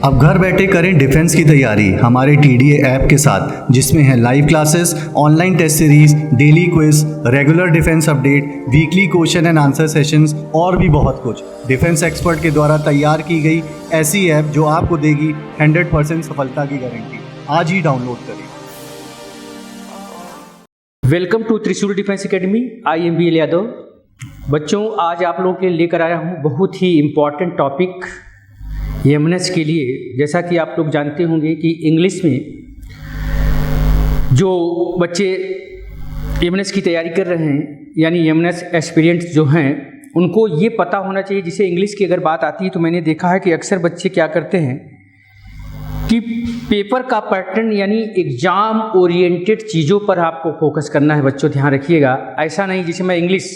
अब घर बैठे करें डिफेंस की तैयारी हमारे TDA ऐप के साथ, जिसमें है live classes, online test series, daily quiz, regular defence update, weekly question and answer sessions और भी बहुत कुछ। डिफेंस एक्सपर्ट के द्वारा तैयार की गई ऐसी ऐप जो आपको देगी 100% सफलता की गारंटी। आज ही डाउनलोड करें। वेलकम टू त्रिशूल defence academy. I am BL Yadav. बच्चों, आज आप लोगों के लिए लेकर आया हूँ बहुत ही इम्पॉर्टेंट टॉपिक एमएनएस के लिए। जैसा कि आप लोग जानते होंगे कि इंग्लिश में जो बच्चे एमएनएस की तैयारी कर रहे हैं, यानी एमएनएस एस्पिरेंट्स जो हैं, उनको ये पता होना चाहिए। जिसे इंग्लिश की अगर बात आती है तो मैंने देखा है कि अक्सर बच्चे क्या करते हैं कि पेपर का पैटर्न यानी एग्ज़ाम ओरिएंटेड चीज़ों पर आपको फोकस करना है। बच्चों ध्यान रखिएगा, ऐसा नहीं जैसे मैं इंग्लिश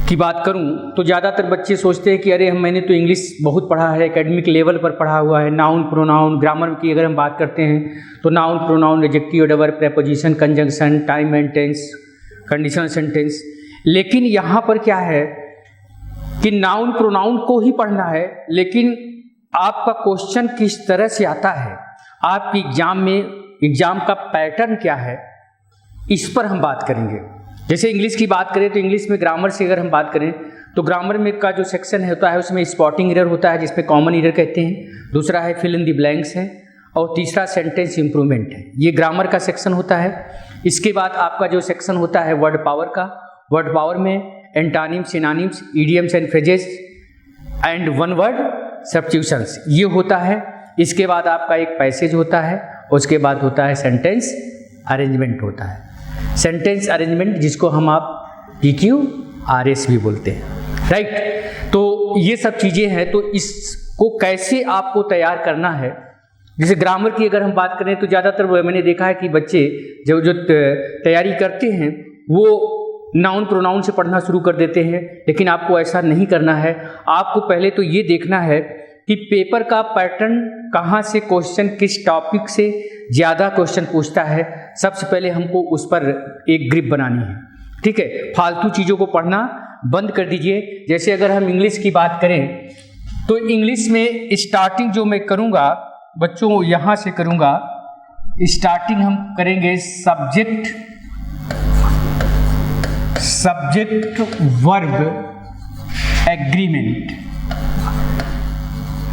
की बात करूं तो ज़्यादातर बच्चे सोचते हैं कि अरे मैंने तो इंग्लिश बहुत पढ़ा है, एकेडमिक लेवल पर पढ़ा हुआ है। नाउन प्रोनाउन, ग्रामर की अगर हम बात करते हैं तो noun pronoun, adjective, adverb, preposition, conjunction, time and tense, conditional sentence. लेकिन यहाँ पर क्या है कि नाउन प्रोनाउन को ही पढ़ना है, लेकिन आपका क्वेश्चन किस तरह से आता है, आपकी एग्जाम में एग्जाम का पैटर्न क्या है, इस पर हम बात करेंगे। जैसे इंग्लिश की बात करें तो इंग्लिश में ग्रामर से अगर हम बात करें तो ग्रामर में का जो सेक्शन होता है उसमें स्पॉटिंग एरर होता है, जिसमें कॉमन एरर कहते हैं। दूसरा है फिल इन द ब्लैंक्स है, और तीसरा सेंटेंस इंप्रूवमेंट है। ये ग्रामर का सेक्शन होता है। इसके बाद आपका जो सेक्शन होता है वर्ड पावर का, वर्ड पावर में antonyms, synonyms, idioms and phrases and one word substitutions, ये होता है। इसके बाद आपका एक पैसेज होता है, उसके बाद होता है सेंटेंस अरेंजमेंट होता है। सेंटेंस अरेंजमेंट जिसको हम आप PQRS भी बोलते हैं, राइट। तो ये सब चीज़ें हैं। तो इसको कैसे आपको तैयार करना है, जैसे ग्रामर की अगर हम बात करें तो ज़्यादातर मैंने देखा है कि बच्चे जो तैयारी करते हैं वो नाउन प्रोनाउन से पढ़ना शुरू कर देते हैं, लेकिन आपको ऐसा नहीं करना है। आपको पहले तो ये देखना है कि पेपर का पैटर्न कहाँ से क्वेश्चन, किस टॉपिक से ज़्यादा क्वेश्चन पूछता है। सबसे पहले हमको उस पर एक ग्रिप बनानी है, ठीक है। फालतू चीज़ों को पढ़ना बंद कर दीजिए। जैसे अगर हम इंग्लिश की बात करें तो इंग्लिश में स्टार्टिंग जो मैं करूँगा बच्चों, यहाँ से करूँगा। स्टार्टिंग हम करेंगे subject verb agreement,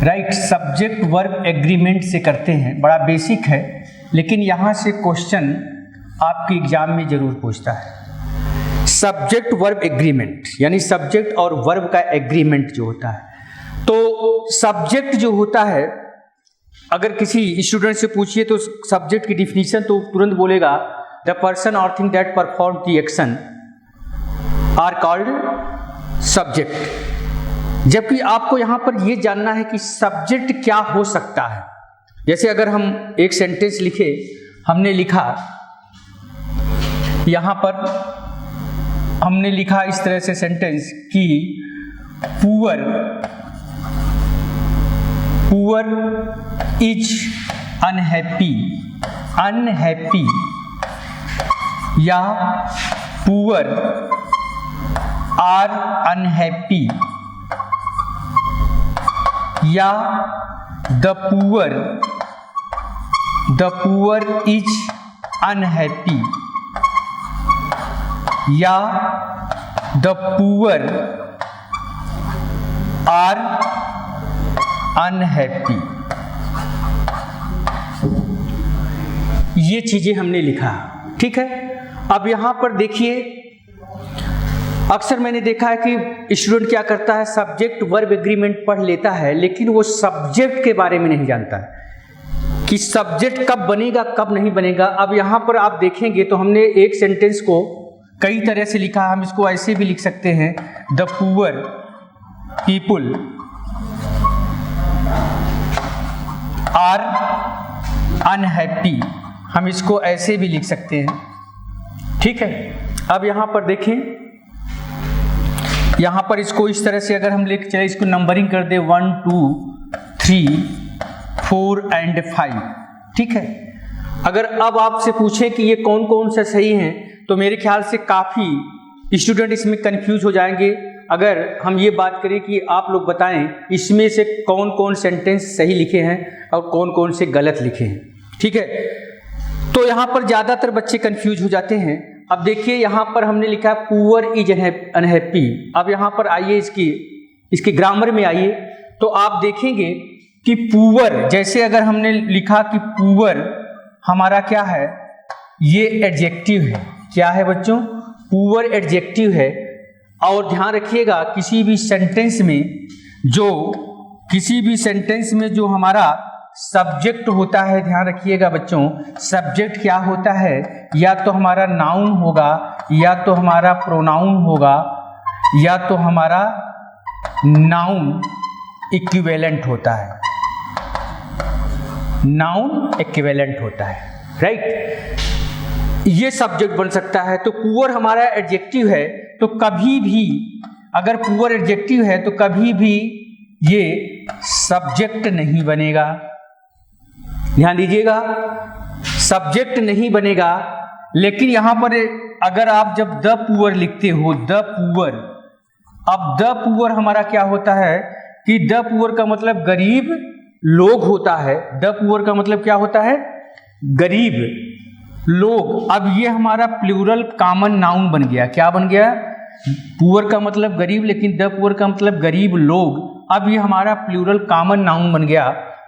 right. Subject verb agreement से करते हैं, बड़ा बेसिक है, लेकिन यहाँ से क्वेश्चन आपके एग्जाम में जरूर पूछता है। सब्जेक्ट वर्ब एग्रीमेंट यानी सब्जेक्ट और वर्ब का एग्रीमेंट जो होता है। तो सब्जेक्ट जो होता है, अगर किसी स्टूडेंट से पूछिए तो सब्जेक्ट की डिफिनीशन तो तुरंत बोलेगा द पर्सन और thing that perform the action are called subject. जबकि आपको यहां पर यह जानना है कि सब्जेक्ट क्या हो सकता है। जैसे अगर हम एक सेंटेंस लिखे, हमने लिखा यहां पर, हमने लिखा इस तरह से सेंटेंस कि पुअर इज अनहैप्पी, या पुअर आर अनहैप्पी, या द पुअर इज अनहैप्पी, या द पुअर आर अनहैप्पी। ये चीजें हमने लिखा, ठीक है। अब यहां पर देखिए, अक्सर मैंने देखा है कि स्टूडेंट क्या करता है, सब्जेक्ट वर्ब एग्रीमेंट पढ़ लेता है, लेकिन वो सब्जेक्ट के बारे में नहीं जानता है कि सब्जेक्ट कब बनेगा, कब नहीं बनेगा। अब यहाँ पर आप देखेंगे तो हमने एक सेंटेंस को कई तरह से लिखा। हम इसको ऐसे भी लिख सकते हैं, the poor people are unhappy, हम इसको ऐसे भी लिख सकते हैं, ठीक है। अब यहाँ पर देखें, यहाँ पर इसको इस तरह से अगर हम लिख चले, इसको नंबरिंग कर दे 1 2 3 4 एंड 5, ठीक है। अगर अब आपसे पूछे कि ये कौन कौन से सही हैं तो मेरे ख्याल से काफ़ी स्टूडेंट इसमें कंफ्यूज हो जाएंगे। अगर हम ये बात करें कि आप लोग बताएं इसमें से कौन कौन सेंटेंस सही लिखे हैं और कौन कौन से गलत लिखे हैं, ठीक है। तो यहाँ पर ज़्यादातर बच्चे कंफ्यूज हो जाते हैं। अब देखिए यहाँ पर हमने लिखा पुअर इज अनहैप्पी। अब यहाँ पर आइए इसकी ग्रामर में आइए, तो आप देखेंगे कि पुअर, जैसे अगर हमने लिखा कि पुअर हमारा क्या है, ये एडजेक्टिव है। क्या है बच्चों? पुअर एडजेक्टिव है। और ध्यान रखिएगा किसी भी सेंटेंस में जो हमारा सब्जेक्ट होता है, ध्यान रखिएगा बच्चों, सब्जेक्ट क्या होता है, या तो हमारा नाउन होगा, या तो हमारा प्रोनाउन होगा, या तो हमारा नाउन इक्विवेलेंट होता है। नाउन इक्विवेलेंट होता है, राइट। ये सब्जेक्ट बन सकता है। तो पुअर हमारा एडजेक्टिव है, तो कभी भी अगर पुअर एडजेक्टिव है तो कभी भी ये सब्जेक्ट नहीं बनेगा। ध्यान दीजिएगा, सब्जेक्ट नहीं बनेगा। लेकिन यहां पर अगर आप जब द पुअर लिखते हो, द पुअर, अब द पुअर हमारा क्या होता है कि द पुअर का मतलब गरीब लोग होता है। द पुअर का मतलब क्या होता है? गरीब लोग। अब ये हमारा प्लूरल कॉमन नाउन बन गया। क्या बन गया? पुअर का मतलब गरीब, लेकिन द पुअर का मतलब गरीब लोग। अब ये हमारा प्लूरल कॉमन नाउन बन गया।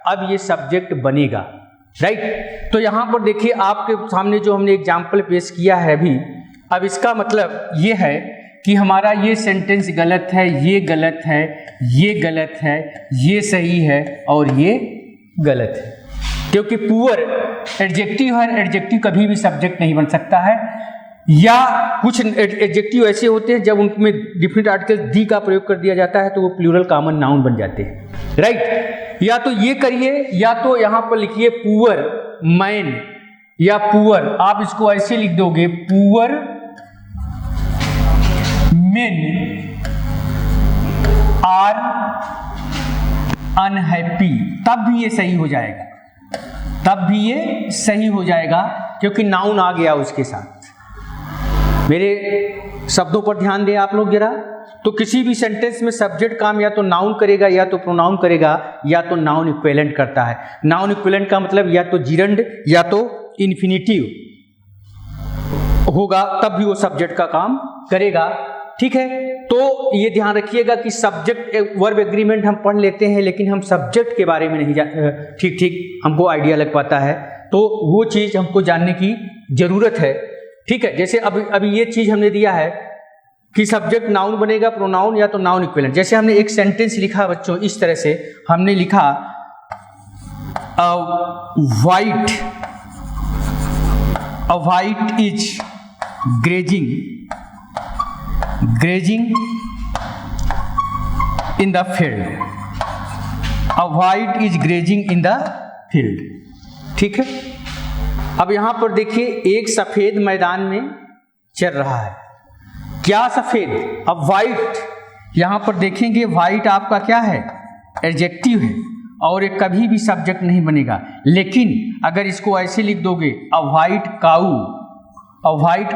अब ये सब्जेक्ट बनेगा, राइट। तो यहाँ पर देखिए आपके सामने जो हमने एग्जाम्पल पेश किया है अभी, अब इसका मतलब ये है कि हमारा ये सेंटेंस गलत है, ये गलत है, ये गलत है, ये सही है और ये गलत है, क्योंकि पुअर एडजेक्टिव है। एडजेक्टिव कभी भी सब्जेक्ट नहीं बन सकता है। या कुछ एडजेक्टिव ऐसे होते हैं जब उनमें डिफरेंट आर्टिकल दी का प्रयोग कर दिया जाता है तो वो प्लूरल कॉमन नाउन बन जाते हैं, राइट। या तो ये करिए, या तो यहां पर लिखिए पुअर मैन या पुअर। आप इसको ऐसे लिख दोगे, पुअर मेन आर अनहैप्पी, तब भी ये सही हो जाएगा, तब भी ये सही हो जाएगा, क्योंकि नाउन आ गया उसके साथ। मेरे शब्दों पर ध्यान दें आप लोग जरा। तो किसी भी सेंटेंस में सब्जेक्ट काम या तो नाउन करेगा, या तो प्रोनाउन करेगा, या तो नाउन इक्विवेलेंट करता है। नाउन इक्विवेलेंट का मतलब या तो जिरंड या तो इन्फिनिटिव होगा, तब भी वो सब्जेक्ट का काम करेगा, ठीक है। तो ये ध्यान रखिएगा कि सब्जेक्ट वर्ब एग्रीमेंट हम पढ़ लेते हैं, लेकिन हम सब्जेक्ट के बारे में नहीं ठीक हमको आइडिया लग पाता है, तो वो चीज़ हमको जानने की जरूरत है, ठीक है। जैसे अभी ये चीज़ हमने दिया है कि सब्जेक्ट नाउन बनेगा, प्रोनाउन या तो नाउन इक्विवेलेंट। जैसे हमने एक सेंटेंस लिखा बच्चों, इस तरह से हमने लिखा अ white is grazing in the field. A white is grazing in the field, ठीक है। अब यहां पर देखिए एक सफेद मैदान में चल रहा है। क्या सफेद? अब वाइट, यहां पर देखेंगे वाइट आपका क्या है? एडजेक्टिव है, और ये कभी भी सब्जेक्ट नहीं बनेगा। लेकिन अगर इसको ऐसे लिख दोगे, अ white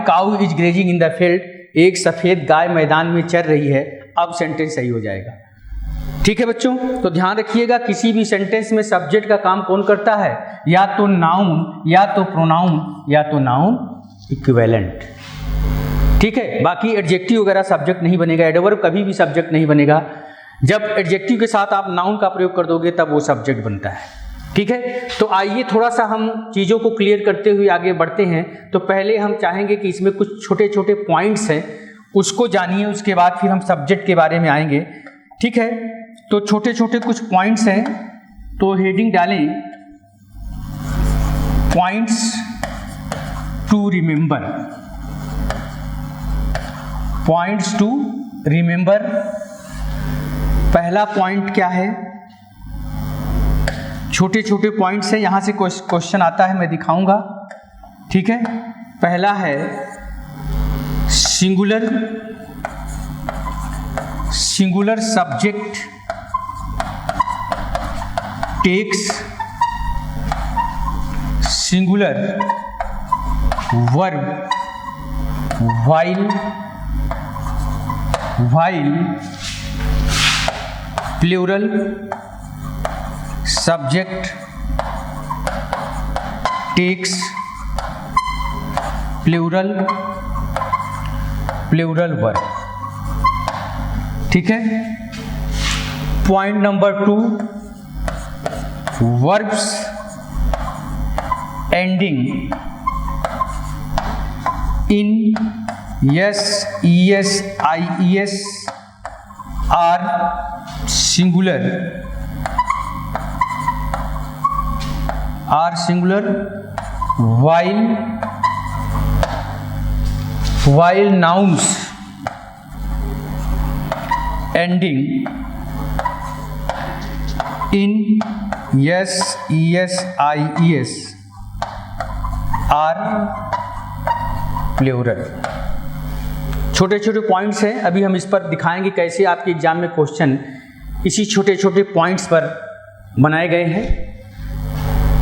cow is grazing in the field, एक सफेद गाय मैदान में चल रही है, अब सेंटेंस सही हो जाएगा, ठीक है बच्चों। तो ध्यान रखिएगा किसी भी सेंटेंस में सब्जेक्ट का काम कौन करता है? या तो नाउन, या तो प्रोनाउन, या तो नाउन इक्विवेलेंट, ठीक है। बाकी एडजेक्टिव वगैरह सब्जेक्ट नहीं बनेगा, एडवर्ब कभी भी सब्जेक्ट नहीं बनेगा। जब एडजेक्टिव के साथ आप नाउन का प्रयोग कर दोगे तब वो सब्जेक्ट बनता है, ठीक है। तो आइए थोड़ा सा हम चीज़ों को क्लियर करते हुए आगे बढ़ते हैं। तो पहले हम चाहेंगे कि इसमें कुछ छोटे छोटे पॉइंट्स हैं, उसको जानिए, उसके बाद फिर हम सब्जेक्ट के बारे में आएंगे, ठीक है। तो छोटे छोटे कुछ पॉइंट्स हैं, तो हेडिंग डालें points to remember. Points to remember, पहला पॉइंट क्या है? छोटे छोटे पॉइंट्स हैं, यहां से क्वेश्चन आता है, मैं दिखाऊंगा, ठीक है। पहला है singular subject takes singular verb while while plural subject takes plural verb। ठीक है। Point number 2, verbs ending in yes, es, ies are singular while nouns ending in yes, es, ies are plural. छोटे छोटे points हैं, अभी हम इस पर दिखाएंगे कैसे आपके एग्जाम में क्वेश्चन इसी छोटे छोटे पॉइंट्स पर बनाए गए हैं।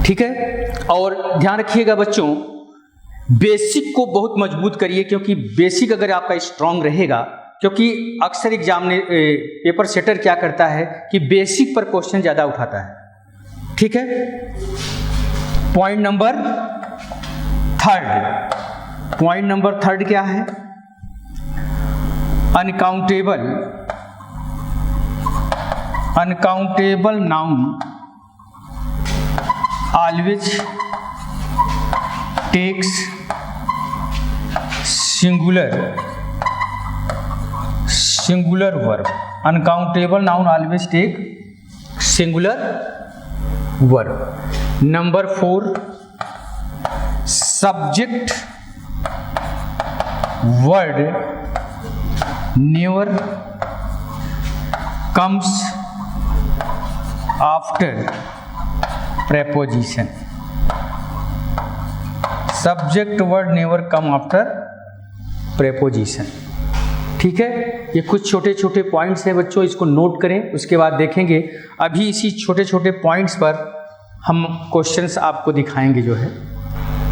ठीक है। और ध्यान रखिएगा बच्चों, बेसिक को बहुत मजबूत करिए, क्योंकि बेसिक अगर आपका स्ट्रांग रहेगा, क्योंकि अक्सर एग्जाम में पेपर सेटर क्या करता है कि बेसिक पर क्वेश्चन ज़्यादा उठाता है। ठीक है। पॉइंट नंबर 3 क्या है? Uncountable noun always takes singular verb. Uncountable noun always take singular verb. Number 4, subject word never comes after preposition। Subject word never come after preposition. ठीक है। ये कुछ छोटे छोटे पॉइंट्स हैं बच्चों, इसको नोट करें, उसके बाद देखेंगे। अभी इसी छोटे छोटे पॉइंट्स पर हम क्वेश्चंस आपको दिखाएंगे जो है।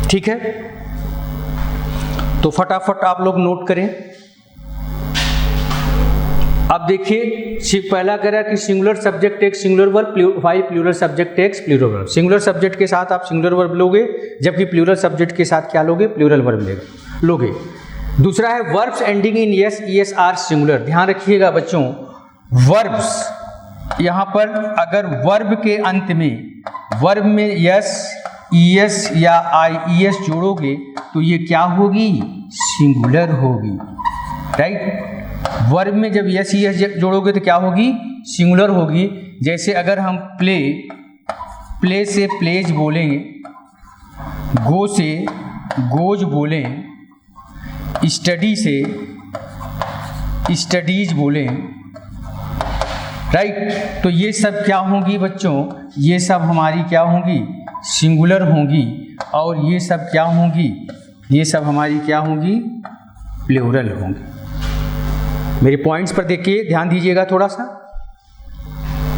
ठीक है। तो फटाफट आप लोग नोट करें। अब देखिए, पहला कह रहा है कि singular subject takes singular verb while plural subject takes plural verb. Singular subject के साथ आप सिंगुलर वर्ब लोगे, जबकि प्लूरल सब्जेक्ट के साथ क्या लोगे? प्लूरल वर्ब लोगे। दूसरा है verbs ending in yes, es are singular. ध्यान रखिएगा बच्चों, वर्ब्स यहाँ पर अगर वर्ब के अंत में वर्ब में यस, ईएस या आईईएस जोड़ोगे तो ये क्या होगी? सिंगुलर होगी। राइट। वर्ब में जब यस ईएस जोड़ोगे तो क्या होगी? सिंगुलर होगी। जैसे अगर हम प्ले से प्लेज बोलेंगे, गो से गोज बोलें, स्टडी से स्टडीज बोलें। राइट। तो ये सब क्या होंगी बच्चों? ये सब हमारी क्या होंगी? सिंगुलर होंगी। और ये सब क्या होंगी? ये सब हमारी क्या होंगी? प्लूरल होंगी। मेरे पॉइंट्स पर देखिए, ध्यान दीजिएगा थोड़ा सा।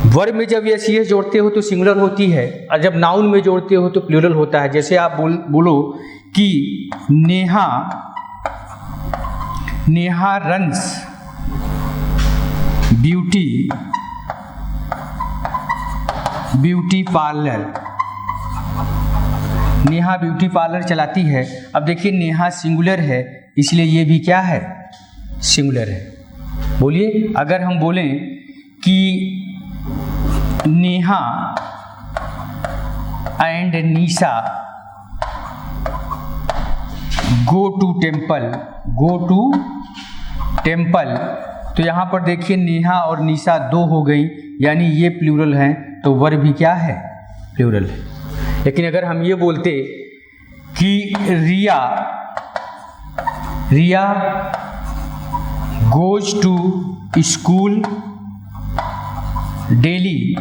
वर्ब में जब यस ईएस जोड़ते हो तो सिंगुलर होती है, और जब नाउन में जोड़ते हो तो प्लूरल होता है। जैसे आप बोलो कि Neha runs beauty parlour. Neha beauty parlour चलाती है। अब देखिए, नेहा सिंगुलर है, इसलिए ये भी क्या है? सिंगुलर है। बोलिए, अगर हम बोलें कि Neha and Nisha go to temple, तो यहाँ पर देखिए नेहा और निशा 2 हो गई, यानी ये प्लूरल हैं, तो वर्ब भी क्या है? प्लूरल है। लेकिन अगर हम ये बोलते कि रिया गोज टू स्कूल डेली,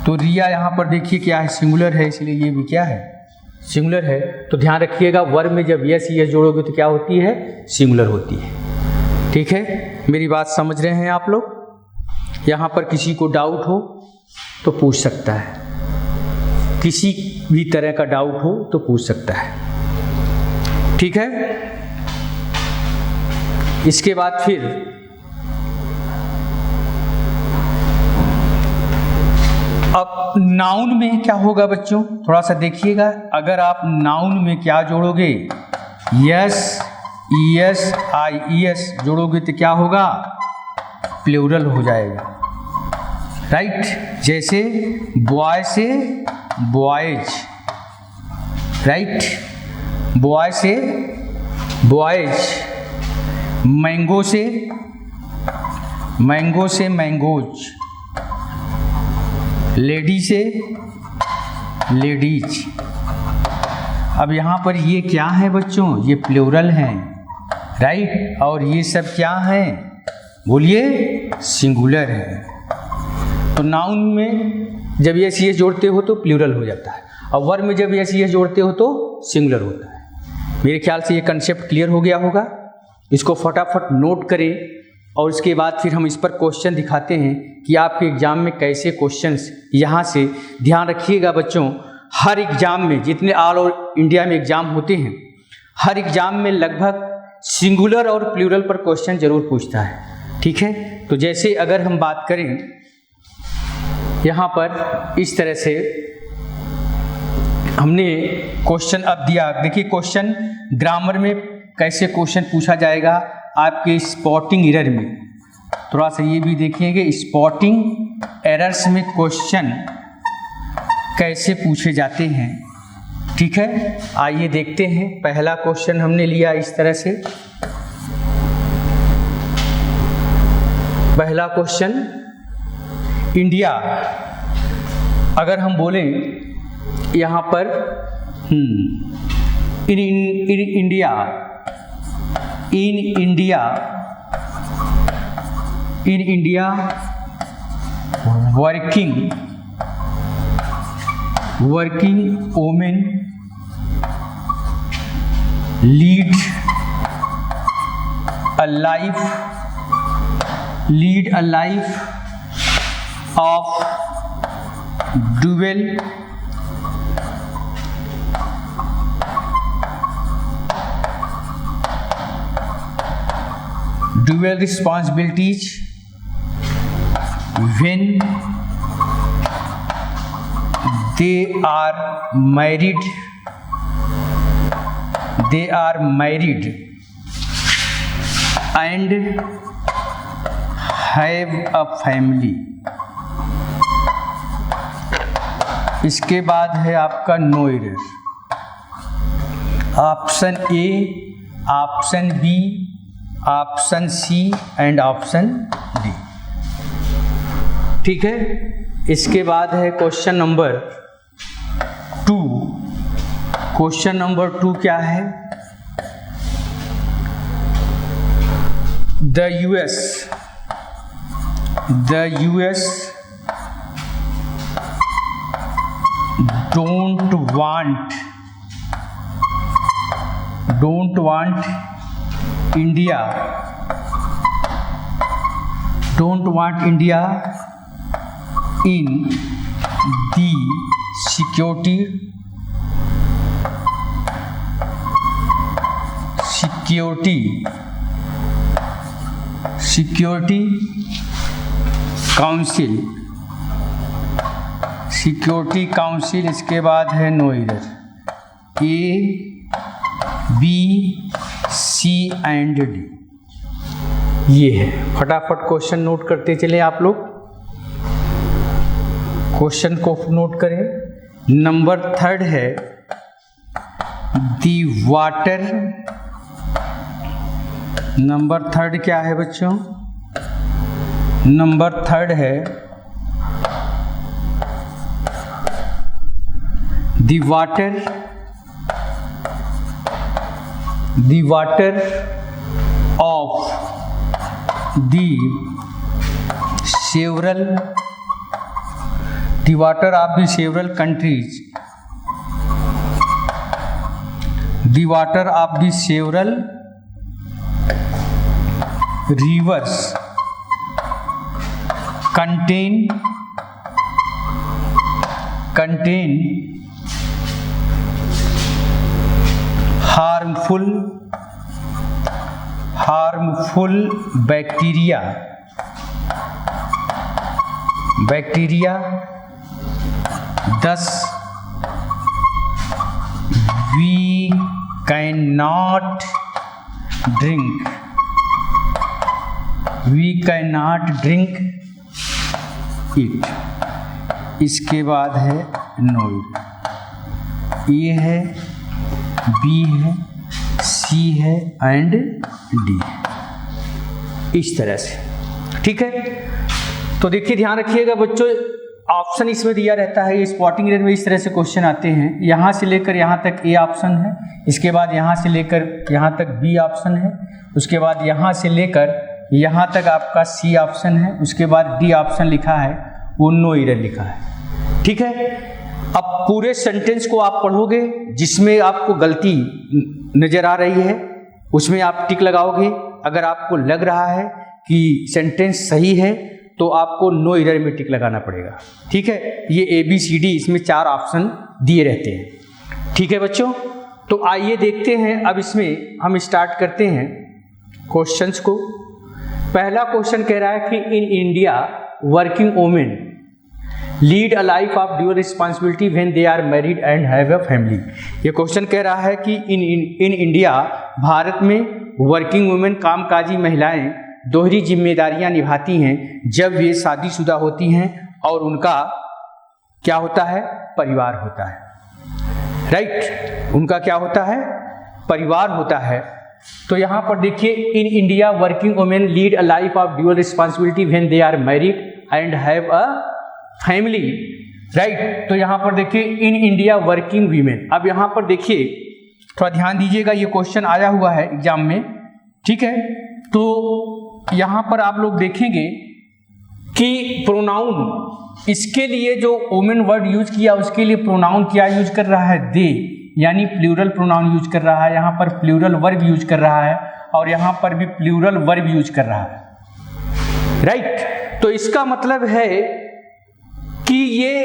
तो रिया यहाँ पर देखिए क्या है? सिंगुलर है, इसलिए ये भी क्या है? सिंगुलर है। तो ध्यान रखिएगा, वर्ब में जब यस ईएस जोड़ोगे तो क्या होती है? सिंगुलर होती है। ठीक है। मेरी बात समझ रहे हैं आप लोग? यहाँ पर किसी को डाउट हो तो पूछ सकता है, किसी भी तरह का डाउट हो तो पूछ सकता है। ठीक है। इसके बाद फिर अब नाउन में क्या होगा बच्चों, थोड़ा सा देखिएगा। अगर आप नाउन में क्या जोड़ोगे, यस ईएस आई ईएस जोड़ोगे तो क्या होगा, प्लूरल हो जाएगा, राइट। जैसे बॉय से बॉयज, राइट, बॉय से बॉयज, मैंगो से मैंगोज, लेडी से लेडीज। अब यहाँ पर ये क्या है बच्चों, ये प्लूरल हैं, राइट। और ये सब क्या हैं, बोलिए, सिंगुलर है। तो नाउन में जब यस ईएस जोड़ते हो तो प्लूरल हो जाता है, और वर्ब में जब यस ईएस जोड़ते हो तो सिंगुलर होता है। मेरे ख्याल से ये कंसेप्ट क्लियर हो गया होगा। इसको फटाफट नोट करें, और उसके बाद फिर हम इस पर क्वेश्चन दिखाते हैं कि आपके एग्जाम में कैसे क्वेश्चंस यहाँ से। ध्यान रखिएगा बच्चों, हर एग्जाम में, जितने ऑल ओवर इंडिया में एग्जाम होते हैं, हर एग्जाम में लगभग सिंगुलर और प्लूरल पर क्वेश्चन जरूर पूछता है, ठीक है। तो जैसे अगर हम बात करें यहाँ पर, इस तरह से हमने क्वेश्चन अब दिया। देखिए क्वेश्चन ग्रामर में कैसे क्वेश्चन पूछा जाएगा आपके स्पॉटिंग एरर में, थोड़ा सा ये भी देखेंगे। स्पॉटिंग एरर्स में क्वेश्चन कैसे पूछे जाते हैं, ठीक है। आइए देखते हैं। पहला क्वेश्चन हमने लिया इस तरह से। पहला क्वेश्चन, इंडिया, अगर हम बोलें यहाँ पर इन India working women lead a life of dual responsibilities when they are married and have a family। इसके बाद है आपका no error. Option A, option B, option C and option D, ठीक है। इसके बाद है क्वेश्चन नंबर 2। क्वेश्चन नंबर 2 क्या है, the US don't want India in the security council. इसके बाद है no error. A, B, C and D, ये है। फटाफट क्वेश्चन नोट करते चले आप लोग। क्वेश्चन को नोट करें। नंबर 3 है, दी वाटर। नंबर 3 क्या है बच्चों, नंबर 3 है, the water of the several countries, the water of the several rivers contain harmful bacteria 10 we cannot drink it। इसके बाद है नो इट। ए है, बी है, सी है एंड डी, इस तरह से। ठीक है, तो देखिए ध्यान रखिएगा बच्चों, ऑप्शन इसमें दिया रहता है। ये स्पॉटिंग रेट में इस तरह से क्वेश्चन आते हैं। यहाँ से लेकर यहाँ तक ए ऑप्शन है, इसके बाद यहाँ से लेकर यहाँ तक बी ऑप्शन है, उसके बाद यहाँ से लेकर यहाँ तक आपका सी ऑप्शन है, उसके बाद डी ऑप्शन लिखा है, वो नो एरर लिखा है। ठीक है, अब पूरे सेंटेंस को आप पढ़ोगे, जिसमें आपको गलती नजर आ रही है उसमें आप टिक लगाओगे। अगर आपको लग रहा है कि सेंटेंस सही है तो आपको नो एरर में टिक लगाना पड़ेगा। ठीक है, ये ए बी सी डी इसमें 4 ऑप्शन दिए रहते हैं। ठीक है बच्चों, तो आइए देखते हैं। अब इसमें हम स्टार्ट करते हैं क्वेश्चंस को। पहला क्वेश्चन कह रहा है कि in India working women lead a life of dual responsibility when they are married and have a family. ये क्वेश्चन कह रहा है कि इन इंडिया, भारत में वर्किंग वुमेन, कामकाजी महिलाएं दोहरी जिम्मेदारियां निभाती हैं जब वे शादीशुदा होती हैं और उनका क्या होता है, परिवार होता है। राइट, उनका क्या होता है, परिवार होता है। तो यहाँ पर देखिए, in India working women lead a life of dual responsibility when they are married and have a family. Right, तो यहाँ पर देखिए इन इंडिया वर्किंग वीमेन। अब यहाँ पर देखिए, थोड़ा ध्यान दीजिएगा, ये क्वेश्चन आया हुआ है एग्जाम में। ठीक है, तो यहाँ पर आप लोग देखेंगे कि प्रोनाउन, इसके लिए जो वुमेन वर्ड यूज किया उसके लिए प्रोनाउन क्या यूज कर रहा है, दे, यानी प्लूरल प्रोनाउन यूज कर रहा है। यहाँ पर प्लूरल वर्ब यूज कर रहा है और यहाँ पर भी प्लूरल वर्ब यूज कर रहा है। राइट, तो इसका मतलब है कि ये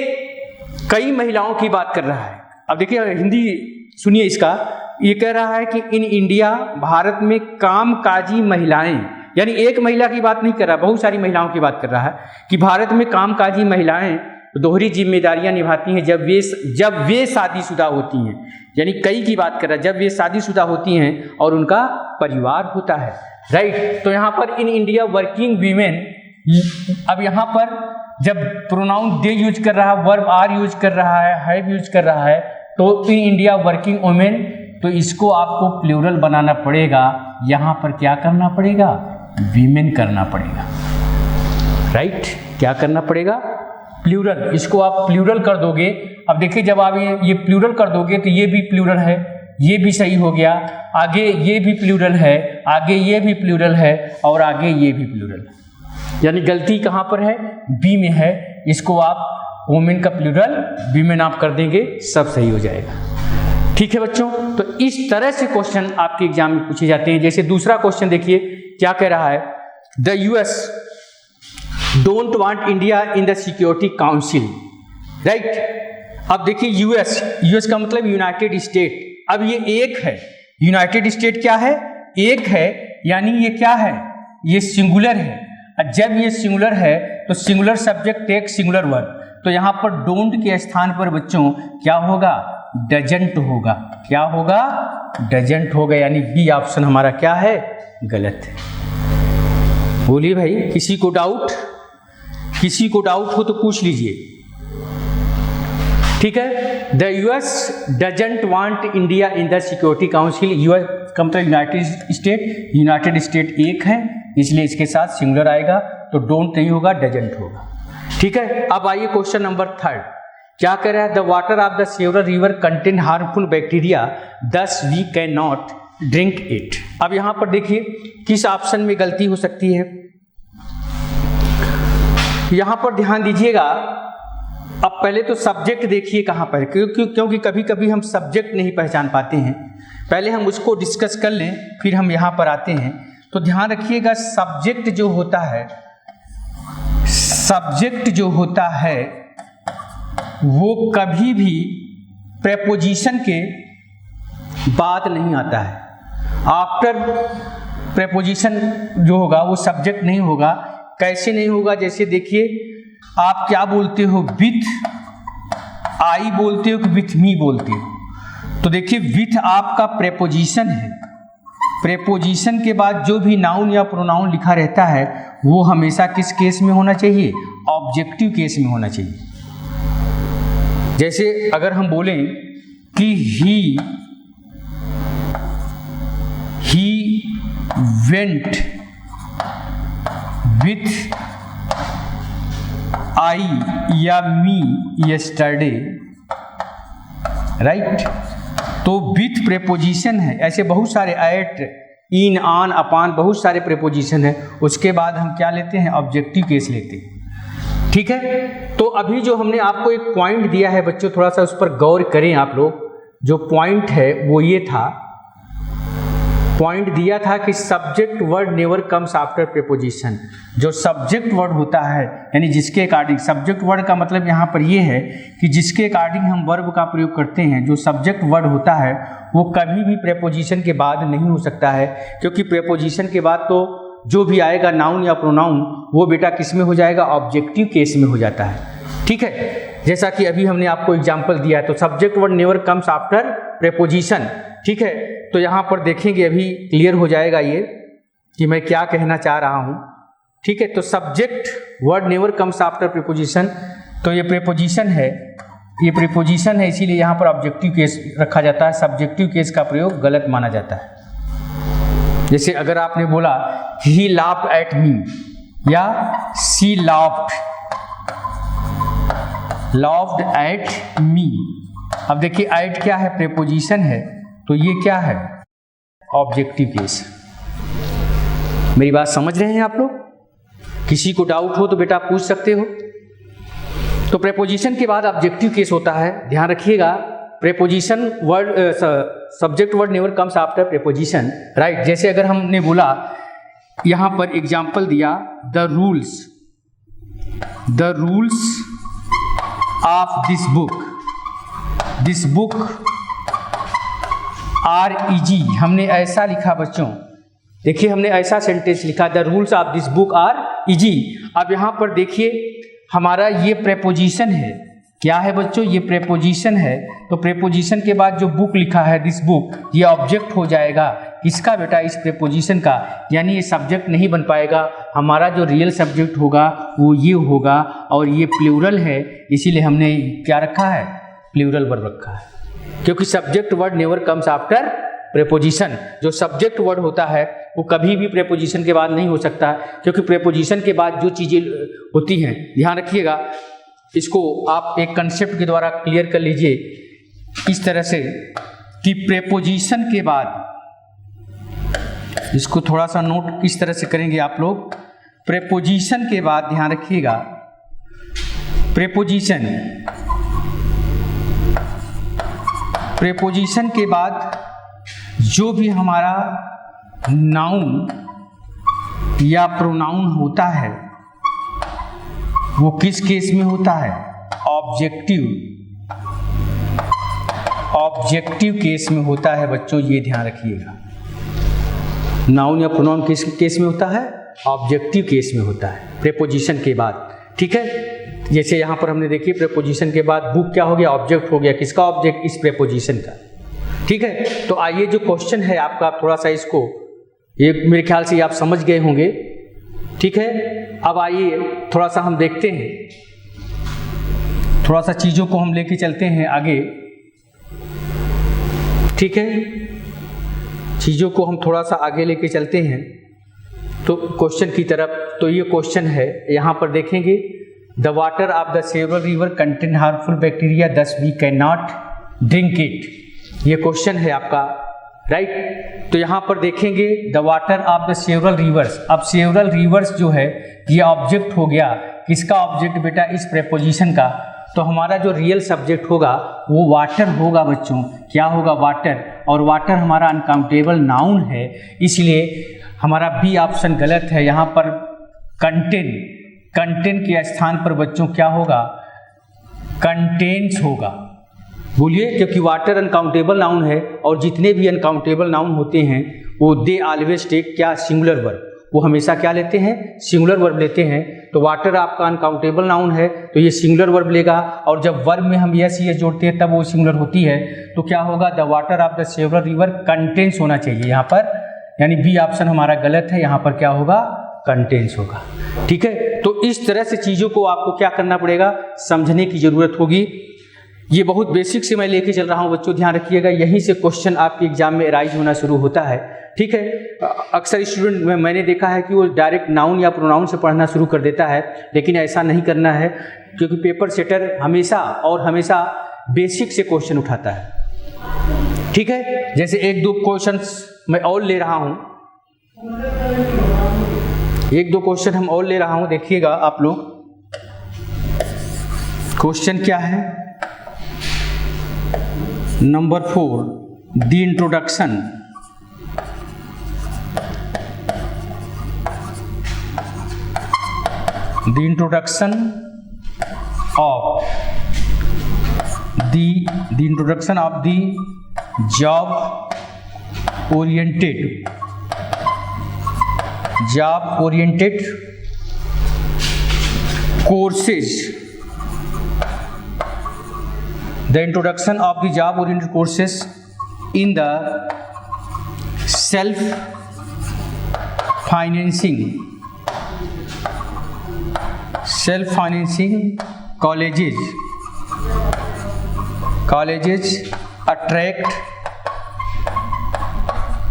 कई महिलाओं की बात कर रहा है। अब देखिए हिंदी सुनिए इसका, ये कह रहा है कि इन इंडिया, भारत में कामकाजी महिलाएं, यानी एक महिला की बात नहीं कर रहा, बहुत सारी महिलाओं की बात कर रहा है कि भारत में कामकाजी महिलाएं दोहरी जिम्मेदारियां निभाती हैं जब वे शादीशुदा होती हैं, यानी कई की बात कर रहा है, जब वे शादीशुदा होती हैं और उनका परिवार होता है। राइट, तो यहाँ पर इन इंडिया वर्किंग वीमेन, अब यहाँ पर जब प्रोनाउन दे यूज कर रहा है, वर्ब आर यूज कर रहा है, हैव यूज कर रहा है, तो इन इंडिया वर्किंग वुमेन, तो इसको आपको प्लूरल बनाना पड़ेगा। यहाँ पर क्या करना पड़ेगा, वीमेन करना पड़ेगा। राइट, क्या करना पड़ेगा, प्लूरल। इसको आप प्लूरल कर दोगे। अब देखिए, जब आप ये प्लूरल कर दोगे तो ये भी प्लूरल है, ये भी सही हो गया, आगे ये भी प्लूरल है, आगे ये भी प्लूरल है और आगे ये भी प्लूरल है। यानी गलती कहाँ पर है, बी में है। इसको आप वुमेन का प्लूरल वीमेन आप कर देंगे, सब सही हो जाएगा। ठीक है बच्चों, तो इस तरह से क्वेश्चन आपके एग्जाम में पूछे जाते हैं। जैसे दूसरा क्वेश्चन देखिए क्या कह रहा है, the US don't want India in the security council. Right, अब देखिए यूएस का मतलब यूनाइटेड स्टेट। अब ये एक है, यूनाइटेड स्टेट क्या है, एक है, यानी ये क्या है, ये सिंगुलर है। जब ये सिंगुलर है तो singular subject take singular verb. तो यहाँ पर डोंट के स्थान पर बच्चों क्या होगा, डजंट होगा। क्या होगा, डजंट होगा, यानी बी ऑप्शन हमारा क्या है, गलत है। बोलिए भाई, किसी को डाउट हो तो पूछ लीजिए। ठीक है, the US doesn't want India in the security council. US का मतलब यूनाइटेड स्टेट एक है, इसलिए इसके साथ सिंगुलर आएगा, तो डोंट नहीं होगा, डजंट होगा। ठीक है, अब आइए क्वेश्चन नंबर 3। क्या कह रहा है, the water of the several river contain harmful bacteria, thus we can not drink it. अब यहां पर देखिए किस ऑप्शन में गलती हो सकती है, यहां पर ध्यान दीजिएगा। अब पहले तो सब्जेक्ट देखिए कहां पर, क्योंकि कभी कभी हम सब्जेक्ट नहीं पहचान पाते हैं। पहले हम उसको डिस्कस कर लें, फिर हम यहां पर आते हैं। तो ध्यान रखिएगा, सब्जेक्ट जो होता है वो कभी भी प्रेपोजिशन के बाद नहीं आता है। आफ्टर प्रेपोजिशन जो होगा वो सब्जेक्ट नहीं होगा। कैसे नहीं होगा, जैसे देखिए आप क्या बोलते हो, विथ आई बोलते हो कि विथ मी बोलते हो? तो देखिए विथ आपका प्रेपोजिशन है, प्रेपोजिशन के बाद जो भी नाउन या प्रोनाउन लिखा रहता है वो हमेशा किस केस में होना चाहिए? ऑब्जेक्टिव केस में होना चाहिए। जैसे अगर हम बोलें कि ही वेंट विथ आई या मी यस्टरडे, राइट? तो विथ प्रेपोजिशन है, ऐसे बहुत सारे एट, इन, ऑन, अपॉन, बहुत सारे प्रेपोजिशन है। उसके बाद हम क्या लेते हैं? ऑब्जेक्टिव केस लेते हैं, ठीक है। तो अभी जो हमने आपको एक पॉइंट दिया है बच्चों, थोड़ा सा उस पर गौर करें आप लोग। जो पॉइंट है वो ये था, पॉइंट दिया था कि subject word never comes after preposition. जो सब्जेक्ट वर्ड होता है यानी जिसके अकॉर्डिंग, सब्जेक्ट वर्ड का मतलब यहाँ पर ये है कि जिसके अकॉर्डिंग हम वर्ब का प्रयोग करते हैं, जो सब्जेक्ट वर्ड होता है वो कभी भी प्रेपोजिशन के बाद नहीं हो सकता है, क्योंकि प्रेपोजिशन के बाद तो जो भी आएगा नाउन या प्रोनाउन वो बेटा किस में हो जाएगा? ऑब्जेक्टिव केस में हो जाता है, ठीक है। जैसा कि अभी हमने आपको एग्जाम्पल दिया है, तो subject word never comes after preposition, ठीक है। तो यहाँ पर देखेंगे अभी क्लियर हो जाएगा ये कि मैं क्या कहना चाह रहा हूँ, ठीक है। तो subject word never comes after preposition, तो ये प्रीपोजिशन है, ये प्रीपोजिशन है, इसीलिए यहाँ पर ऑब्जेक्टिव केस रखा जाता है। सब्जेक्टिव केस का प्रयोग गलत माना जाता है। जैसे अगर आपने बोला ही लाफ्ड एट मी या सी लाफ्ड एट मी, अब देखिए एट क्या है? प्रीपोजिशन है, तो ये क्या है? Objective case. मेरी बात समझ रहे हैं आप लोग? किसी को डाउट हो तो बेटा पूछ सकते हो। तो प्रेपोजिशन के बाद ऑब्जेक्टिव केस होता है, ध्यान रखिएगा। Preposition word, subject word never comes after preposition, right. जैसे अगर हमने बोला, यहां पर एग्जांपल दिया, the rules of this book are easy, हमने ऐसा लिखा बच्चों, देखिए हमने ऐसा सेंटेंस लिखा, the rules of this book are easy. अब यहाँ पर देखिए हमारा ये प्रेपोजिशन है, क्या है बच्चों? ये प्रेपोजिशन है। तो प्रेपोजिशन के बाद जो बुक लिखा है, दिस बुक, ये ऑब्जेक्ट हो जाएगा किसका बेटा? इस प्रेपोजिशन का, यानी ये सब्जेक्ट नहीं बन पाएगा। हमारा जो रियल सब्जेक्ट होगा वो ये होगा, और ये प्लूरल है, इसीलिए हमने क्या रखा है? प्लूरल वर्ब रखा है, क्योंकि subject word never comes after preposition. जो सब्जेक्ट वर्ड होता है वो कभी भी प्रेपोजिशन के बाद नहीं हो सकता, क्योंकि प्रेपोजिशन के बाद जो चीज़ें होती हैं, ध्यान रखिएगा, इसको आप एक कंसेप्ट के द्वारा क्लियर कर लीजिए इस तरह से कि प्रेपोजिशन के बाद, इसको थोड़ा सा नोट इस तरह से करेंगे आप लोग। प्रेपोजिशन के बाद ध्यान रखिएगा, प्रेपोजिशन के बाद जो भी हमारा नाउन या प्रोनाउन होता है वो किस केस में होता है? ऑब्जेक्टिव केस में होता है बच्चों, ये ध्यान रखिएगा। नाउन या प्रोनाउन किस केस में होता है? ऑब्जेक्टिव केस में होता है प्रेपोजिशन के बाद, ठीक है। जैसे यहाँ पर हमने देखिए प्रेपोजिशन के बाद बुक क्या हो गया? ऑब्जेक्ट हो गया। किसका ऑब्जेक्ट? इस प्रेपोजिशन का, ठीक है। तो आइए जो क्वेश्चन है आपका, आप थोड़ा सा इसको, ये मेरे ख्याल से आप समझ गए होंगे, ठीक है। अब आइए थोड़ा सा हम देखते हैं, थोड़ा सा चीज़ों को हम लेके चलते हैं आगे, ठीक है। चीज़ों को हम थोड़ा सा आगे लेके चलते हैं तो क्वेश्चन की तरफ। तो ये क्वेश्चन है, यहाँ पर देखेंगे, the water of the several river contain harmful bacteria, thus we can not drink it. ये क्वेश्चन है आपका, राइट। तो यहाँ पर देखेंगे the water of the several rivers. अब सेवरल रिवर्स जो है ये ऑब्जेक्ट हो गया। किसका ऑब्जेक्ट बेटा? इस प्रेपोजिशन का। तो हमारा जो रियल सब्जेक्ट होगा वो वाटर होगा बच्चों। क्या होगा? वाटर। और वाटर हमारा अनकाउंटेबल नाउन है, इसलिए हमारा बी ऑप्शन गलत है। यहाँ पर कंटेन के स्थान पर बच्चों क्या होगा? कंटेन्स होगा। बोलिए, क्योंकि वाटर अनकाउंटेबल नाउन है और जितने भी अनकाउंटेबल नाउन होते हैं वो दे ऑलवेज टेक क्या? Singular verb. वो हमेशा क्या लेते हैं, सिंगुलर वर्ब लेते हैं। तो वाटर आपका अनकाउंटेबल नाउन है तो ये सिंगुलर वर्ब लेगा, और जब वर्ब में हम यस यस जोड़ते हैं तब वो सिंगुलर होती है। तो क्या होगा, the water of the several river contains होना चाहिए यहाँ पर, यानी बी ऑप्शन हमारा गलत है, यहाँ पर क्या होगा, कंटेन्स होगा। ठीक है, तो इस तरह से चीज़ों को आपको क्या करना पड़ेगा, समझने की जरूरत होगी। ये बहुत बेसिक से मैं लेके चल रहा हूँ बच्चों, ध्यान रखिएगा, यहीं से क्वेश्चन आपके एग्जाम में अराइज होना शुरू होता है। ठीक है, अक्सर स्टूडेंट में मैंने देखा है कि वो डायरेक्ट नाउन या प्रोनाउन से पढ़ना शुरू कर देता है, लेकिन ऐसा नहीं करना है, क्योंकि पेपर सेटर हमेशा और हमेशा बेसिक से क्वेश्चन उठाता है। ठीक है, जैसे एक दो क्वेश्चंस मैं और ले रहा हूँ, एक दो क्वेश्चन हम और ले रहा हूँ, देखिएगा आप लोग। क्वेश्चन क्या है, number 4, the introduction of the job oriented courses, the introduction of the job oriented courses in the self financing colleges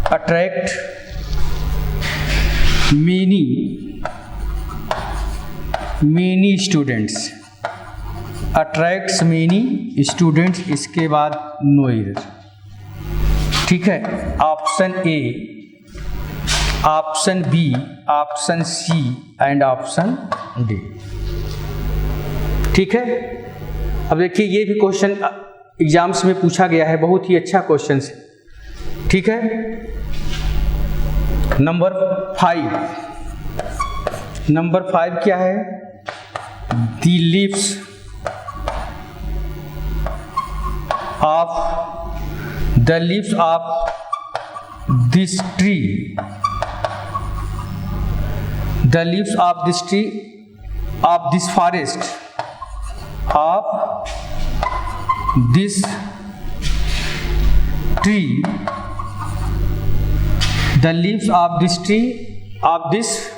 attract many students, attracts many students, इसके बाद नो इधर। ठीक है, option A, option B, option C and option D. ठीक है, अब देखिए ये भी क्वेश्चन एग्जाम्स में पूछा गया है, बहुत ही अच्छा क्वेश्चन है। ठीक है, नंबर 5 क्या है, the leaves of this tree, the leaves of this tree, of this forest, of this tree, the leaves of this tree, of this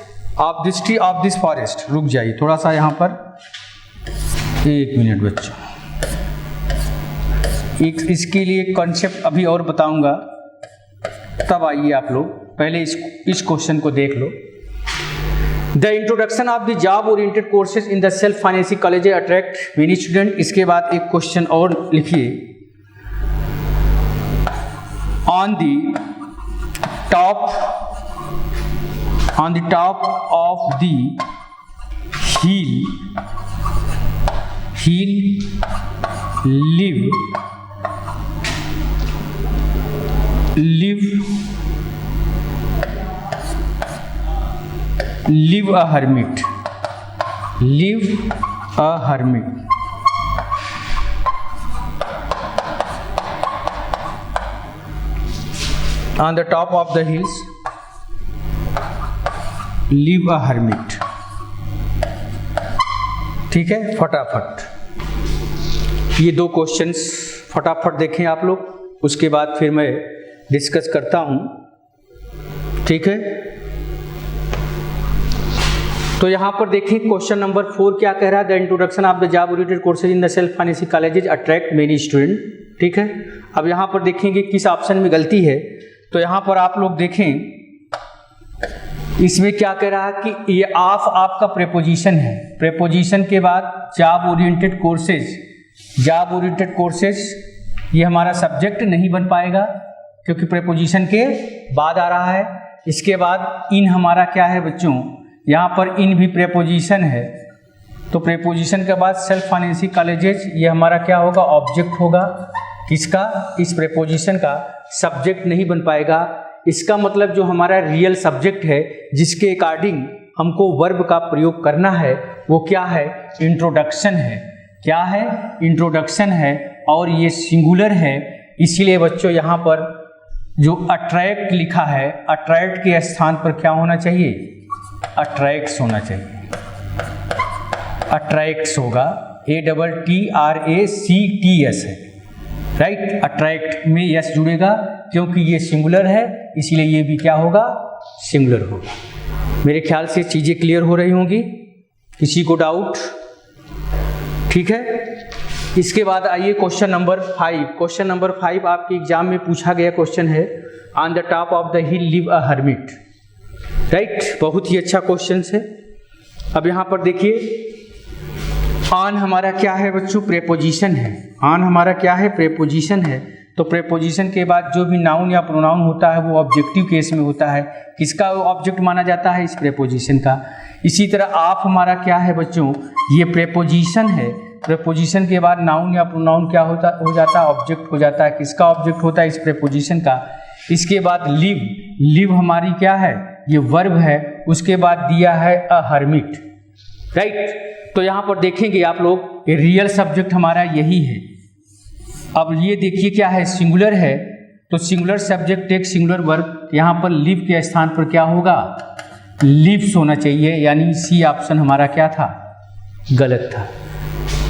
forest। रुक जाइए थोड़ा सा यहाँ पर, 1 मिनट बच्चों, इसके लिए कॉन्सेप्ट अभी और बताऊंगा, तब आइए आप लोग, पहले इस क्वेश्चन को देख लो। The introduction of the job oriented courses in the self financing college attract many student. इसके बाद एक क्वेश्चन और लिखिए, on the top of the hill live a hermit, on the top of the hills live a hermit। ठीक है, फटाफट ये 2 questions फटाफट देखें आप लोग, उसके बाद फिर मैं डिस्कस करता हूं। ठीक है, तो यहाँ पर देखिए क्वेश्चन नंबर 4 क्या कह रहा है, the introduction of the job oriented courses in the self financing colleges attract many student. ठीक है, अब यहाँ पर देखेंगे किस ऑप्शन में गलती है। तो यहाँ पर आप लोग देखें, इसमें क्या कह रहा है कि ये ऑफ आपका प्रेपोजिशन है, प्रेपोजिशन के बाद जॉब ओरिएंटेड कोर्सेज ये हमारा सब्जेक्ट नहीं बन पाएगा, क्योंकि प्रेपोजिशन के बाद आ रहा है। इसके बाद इन हमारा क्या है बच्चों, यहाँ पर इन भी प्रेपोजिशन है, तो प्रेपोजिशन के बाद सेल्फ फाइनेंसिंग कॉलेजेज ये हमारा क्या होगा, ऑब्जेक्ट होगा। किसका, इस प्रेपोजिशन का, सब्जेक्ट नहीं बन पाएगा। इसका मतलब जो हमारा रियल सब्जेक्ट है, जिसके अकॉर्डिंग हमको वर्ब का प्रयोग करना है, वो क्या है, इंट्रोडक्शन है। क्या है, इंट्रोडक्शन है, और ये सिंगुलर है। इसीलिए बच्चों यहाँ पर जो अट्रैक्ट लिखा है, अट्रैक्ट के स्थान पर क्या होना चाहिए, अट्रैक्ट्स होना चाहिए, अट्रैक्ट्स होगा, ATTRACTS है, राइट। अट्रैक्ट में यस जुड़ेगा क्योंकि ये सिंगुलर है, इसलिए ये भी क्या होगा, सिंगुलर होगा। मेरे ख्याल से चीज़ें क्लियर हो रही होंगी, किसी को डाउट? ठीक है। इसके बाद आइए क्वेश्चन नंबर 5। क्वेश्चन नंबर 5 आपके एग्जाम में पूछा गया क्वेश्चन है, on the top of the hill live a hermit, right. बहुत ही अच्छा क्वेश्चन है। अब यहाँ पर देखिए, ऑन हमारा क्या है बच्चों, प्रेपोजिशन है। ऑन हमारा क्या है, प्रेपोजिशन है। तो प्रेपोजिशन के बाद जो भी नाउन या प्रोनाउन होता है वो ऑब्जेक्टिव केस में होता है। किसका ऑब्जेक्ट माना जाता है, इस प्रेपोजिशन का। इसी तरह आप हमारा क्या है बच्चों, ये प्रेपोजिशन है। प्रेपोजिशन के बाद नाउन या प्रोनाउन क्या हो जाता है, ऑब्जेक्ट हो जाता है। किसका ऑब्जेक्ट होता है, इस प्रेपोजिशन का। इसके बाद लिव, लिव हमारी क्या है, ये वर्ब है। उसके बाद दिया है अ हर्मिट, राइट। तो यहाँ पर देखेंगे आप लोग, रियल सब्जेक्ट हमारा यही है। अब ये देखिए क्या है, सिंगुलर है, तो सिंगुलर सब्जेक्ट एक सिंगुलर वर्ब, यहाँ पर लिव के स्थान पर क्या होगा, लिव्स होना चाहिए, यानी सी ऑप्शन हमारा क्या था, गलत था।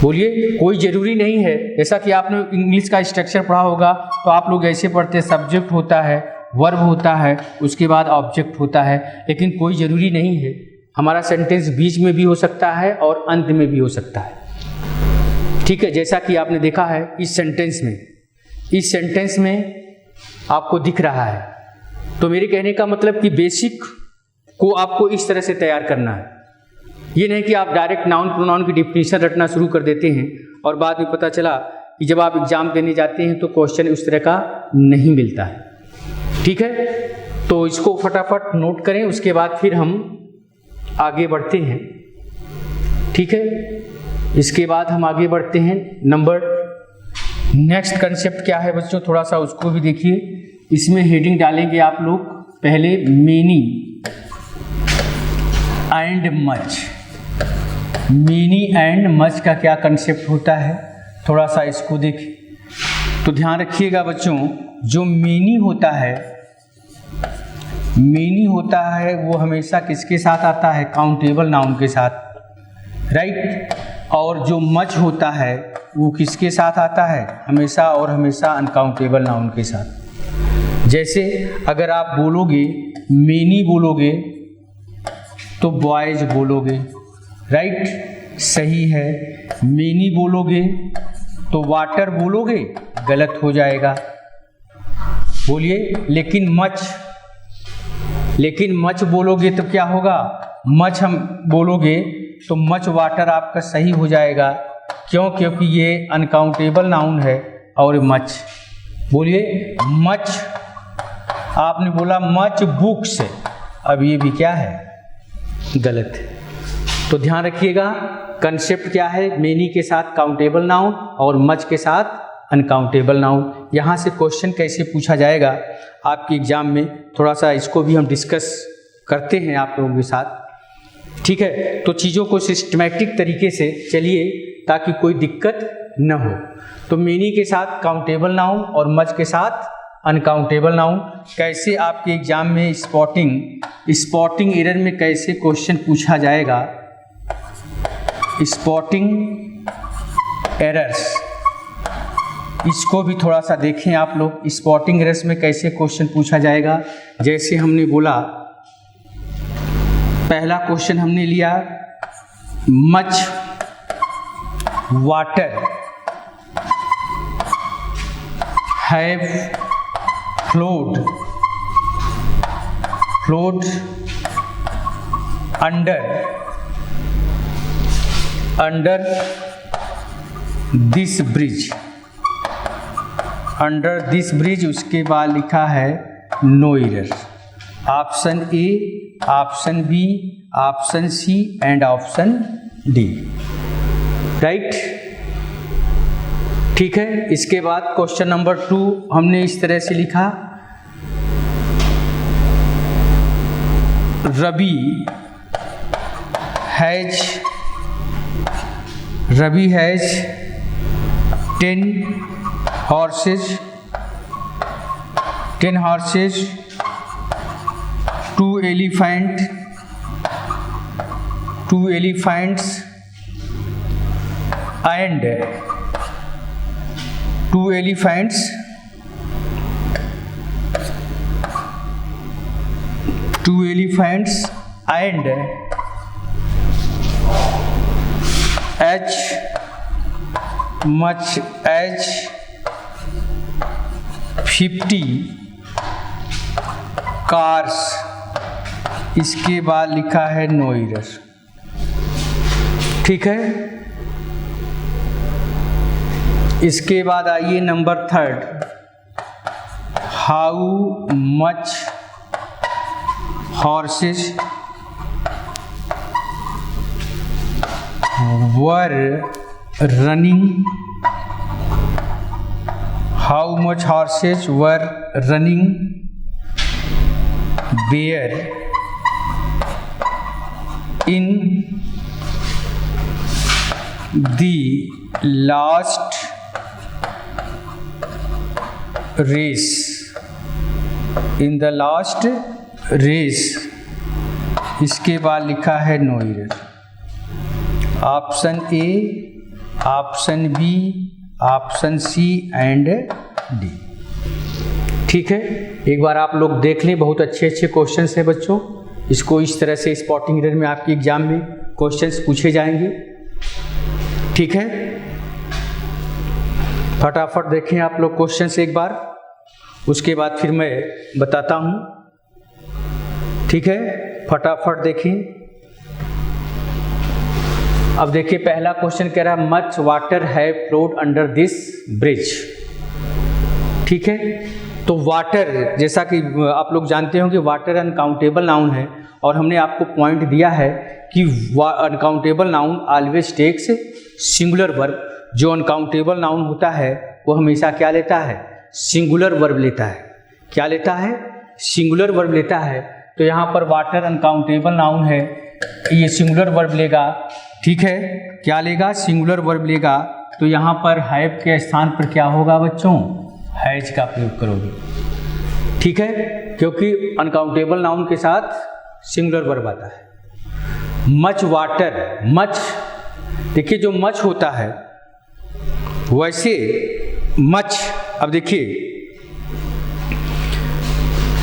बोलिए, कोई ज़रूरी नहीं है, जैसा कि आपने इंग्लिश का स्ट्रक्चर पढ़ा होगा तो आप लोग ऐसे पढ़ते हैं, सब्जेक्ट होता है, वर्ब होता है, उसके बाद ऑब्जेक्ट होता है। लेकिन कोई ज़रूरी नहीं है, हमारा सेंटेंस बीच में भी हो सकता है और अंत में भी हो सकता है, ठीक है। जैसा कि आपने देखा है इस सेंटेंस में आपको दिख रहा है। तो मेरे कहने का मतलब कि बेसिक को आपको इस तरह से तैयार करना है। ये नहीं कि आप डायरेक्ट नाउन प्रोनाउन की डिफिनीशन रटना शुरू कर देते हैं और बाद में पता चला कि जब आप एग्जाम देने जाते हैं तो क्वेश्चन उस तरह का नहीं मिलता है, ठीक है। तो इसको फटाफट नोट करें, उसके बाद फिर हम आगे बढ़ते हैं, ठीक है। इसके बाद हम आगे बढ़ते हैं। नेक्स्ट कंसेप्ट क्या है बच्चों, थोड़ा सा उसको भी देखिए। इसमें हेडिंग डालेंगे आप लोग पहले, many and much. Many and much का क्या कंसेप्ट होता है, थोड़ा सा इसको देखिए। तो ध्यान रखिएगा बच्चों, जो मेनी होता है वो हमेशा किसके साथ आता है, काउंटेबल नाउन के साथ, राइट। और जो मच होता है वो किसके साथ आता है, हमेशा और हमेशा अनकाउंटेबल नाउन के साथ। जैसे अगर आप बोलोगे, मेनी बोलोगे तो बॉयज बोलोगे, राइट, सही है। मेनी बोलोगे तो वाटर बोलोगे, गलत हो जाएगा। बोलिए, लेकिन मच बोलोगे तो क्या होगा, मच हम बोलोगे तो मच वाटर आपका सही हो जाएगा। क्यों, क्योंकि ये अनकाउंटेबल नाउन है। और मच, बोलिए मच, आपने बोला मच बुक्स, अब ये भी क्या है, गलत है। तो ध्यान रखिएगा, कंसेप्ट क्या है, मेनी के साथ काउंटेबल नाउन और मच के साथ अनकाउंटेबल नाउन। यहाँ से क्वेश्चन कैसे पूछा जाएगा आपके एग्जाम में, थोड़ा सा इसको भी हम डिस्कस करते हैं आप लोगों के साथ, ठीक है। तो चीज़ों को सिस्टमैटिक तरीके से चलिए ताकि कोई दिक्कत न हो। तो मेनी के साथ काउंटेबल नाउन और मच के साथ अनकाउंटेबल नाउन कैसे आपके एग्जाम में स्पॉटिंग एरर में कैसे क्वेश्चन पूछा जाएगा, स्पॉटिंग एरर्स, इसको भी थोड़ा सा देखें आप लोग। स्पॉटिंग एरर्स में कैसे क्वेश्चन पूछा जाएगा, जैसे हमने बोला, पहला क्वेश्चन हमने लिया, much water have flowed under this bridge, उसके बाद लिखा है no error. Option A, option B, option C and option D, right, ठीक है। इसके बाद क्वेश्चन नंबर 2 हमने इस तरह से लिखा, Ravi has 10 horses, 2 elephant 2 elephants and 2 elephants and as much as 50 cars, इसके बाद लिखा है नो एरर। ठीक है, इसके बाद आइए number 3, how much horses were running, how much horses were running there in the last race, in the last race, इसके बाद लिखा है no error. Option A, option B, option C and D. ठीक है, एक बार आप लोग देख लें, बहुत अच्छे अच्छे क्वेश्चंस हैं बच्चों। इसको इस तरह से स्पॉटिंग एरर में आपके एग्जाम में क्वेश्चंस पूछे जाएंगे। ठीक है, फटाफट देखें आप लोग क्वेश्चंस एक बार, उसके बाद फिर मैं बताता हूँ। ठीक है, फटाफट देखिए। अब देखिए, पहला क्वेश्चन कह रहा है मच वाटर है फ्लोड अंडर दिस ब्रिज। ठीक है, तो वाटर, जैसा कि आप लोग जानते हो कि वाटर अनकाउंटेबल नाउन है, और हमने आपको पॉइंट दिया है कि uncountable noun always takes singular verb. जो अनकाउंटेबल नाउन होता है वो हमेशा क्या लेता है? सिंगुलर वर्ब लेता है। क्या लेता है? सिंगुलर वर्ब लेता है। तो यहाँ पर वाटर अनकाउंटेबल नाउन है, ये सिंगुलर वर्ब लेगा। ठीक है, क्या लेगा? सिंगुलर वर्ब लेगा। तो यहाँ पर हैव के स्थान पर क्या होगा बच्चों? हैज का प्रयोग करोगे। ठीक है, क्योंकि अनकाउंटेबल नाउन के साथ सिंगुलर वर्ब आता है। मच वाटर, मच, देखिए जो मच होता है वैसे मच, अब देखिए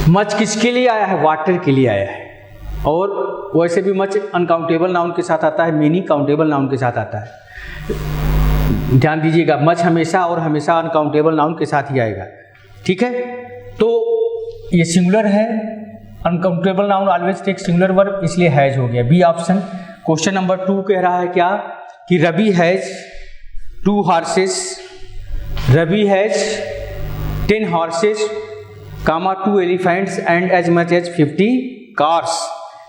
मच किसके लिए आया है? वाटर के लिए आया है। और वैसे भी मच अनकाउंटेबल नाउन के साथ आता है, मेनी काउंटेबल नाउन के साथ आता है। ध्यान दीजिएगा, मच हमेशा और हमेशा अनकाउंटेबल नाउन के साथ ही आएगा। ठीक है, तो ये सिंगुलर है, uncountable noun always take singular verb, इसलिए हैज हो गया। B option. क्वेश्चन नंबर 2 कह रहा है क्या कि Ravi has 2 horses, Ravi has 10 horses, comma 2 elephants and as much as 50 cars.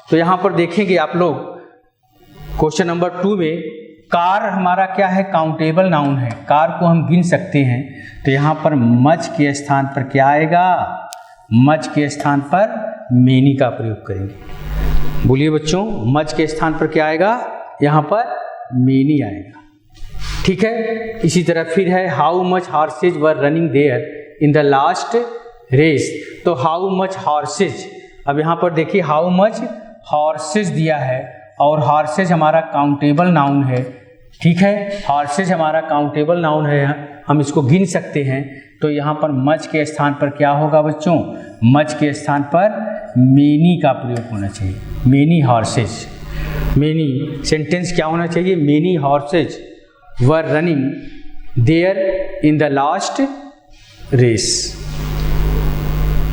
तो यहाँ पर देखेंगे आप लोग क्वेश्चन नंबर 2 में कार हमारा क्या है? काउंटेबल नाउन है, कार को हम गिन सकते हैं। तो यहाँ पर मच के स्थान पर क्या आएगा? मच के स्थान पर मेनी का प्रयोग करेंगे। बोलिए बच्चों, मच के स्थान पर क्या आएगा? यहाँ पर मेनी आएगा। ठीक है, इसी तरह फिर है how much horses were running there in the last race. तो हाउ मच हॉर्सेज, अब यहाँ पर देखिए हाउ मच हॉर्सेज दिया है, और हॉर्सेज हमारा काउंटेबल नाउन है। ठीक है, हॉर्सेज हमारा काउंटेबल नाउन है, हम इसको गिन सकते हैं। तो यहाँ पर मच के स्थान पर क्या होगा बच्चों? मच के स्थान पर मेनी का प्रयोग होना चाहिए। मेनी हॉर्सेज, मेनी सेंटेंस क्या होना चाहिए? Many horses were running there in the last race.